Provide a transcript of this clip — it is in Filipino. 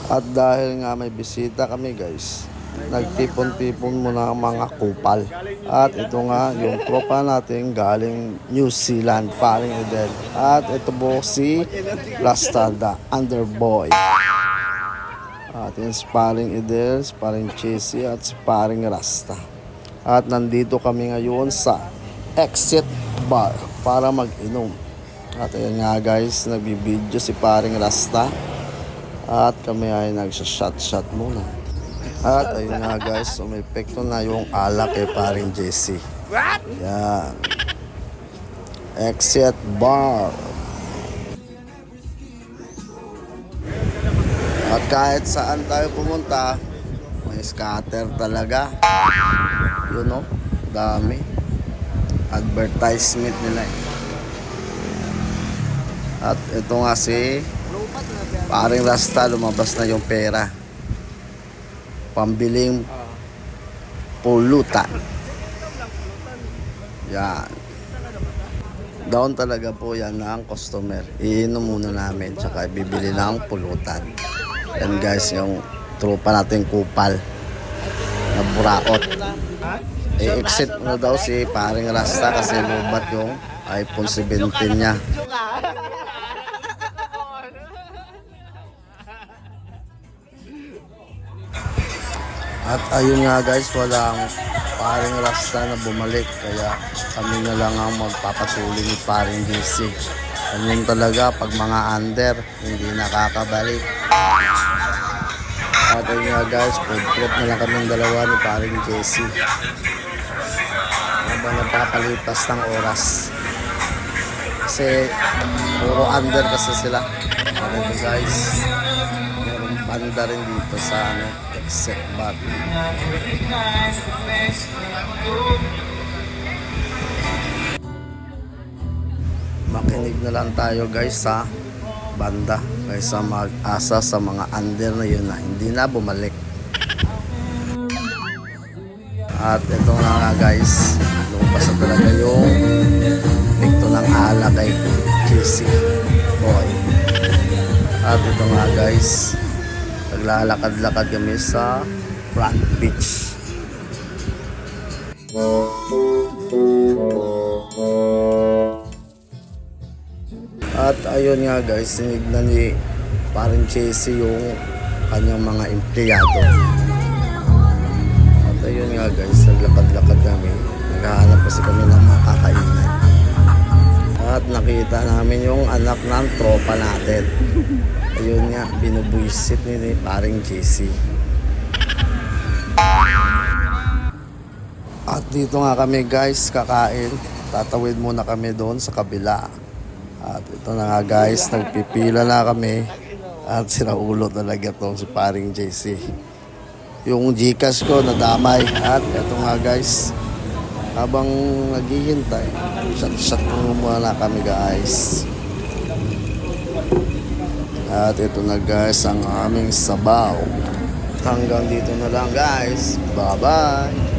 At dahil nga may bisita kami guys, nagtipon-tipon muna ang mga kupal. At ito nga yung tropa natin galing New Zealand, paring Edel. At ito po si Lastada, Underboy. At yung paring Edel, paring Chessy at si paring Rasta. At nandito kami ngayon sa Exit Bar para mag-inom. At ayun nga guys, nagbibideo si paring Rasta. At kami ay nagsha-shot muna. At ayun nga guys, umepekto na yung alak kay paring Jesse. Yan. Exit Bar. At kahit saan tayo pumunta, may scatter talaga. You know, dami. Advertisement nila eh. At ito nga si paring Rasta, lumabas na yung pera. Pambiling pulutan. Yan. Down talaga po yan ng customer. Iinom muna namin, tsaka bibili ng pulutan. Yan guys, yung tropa natin kupal na buraot. I-exit na daw si paring Rasta kasi lubat yung iPhone 17 niya. At ayun nga guys, walang paring Rasta na bumalik, kaya kami na lang ang magpapatuloy ni paring DC. Ganyan talaga pag mga under, hindi nakakabalik. At ayun nga guys, food trip na lang kami dalawa ni paring Jesse. Habang nagpapalipas ng oras. Kasi puro under kasi sila. Ano guys, merong banda rin dito sa Exit Bar. Makinig na lang tayo guys sa banda kaysa mag-asa sa mga under na yun na hindi na bumalik. At ito na nga guys, lumabas na talaga yung epekto ng ala kay Jesse Boy. At ito nga guys, naglalakad-lakad kami sa Front Beach. At ayun nga guys, sinignan ni paring Jesse yung kanyang mga empleyado. At ayun nga guys, naglakad-lakad kami. Naghahanap kasi kami ng mga kakainan. At nakita namin yung anak ng tropa natin. Ayun nga, binubuisit ni paring Jesse. At dito nga kami guys, kakain. Tatawid muna kami doon sa kabila. At ito na nga guys, nagpipila na kami. At sinaulo talaga to si paring Jesse. Yung Gcash ko nadamay. At ito nga guys, habang naghihintay, shot muna kami guys. At ito na guys ang aming sabaw. Hanggang dito na lang guys. Bye bye.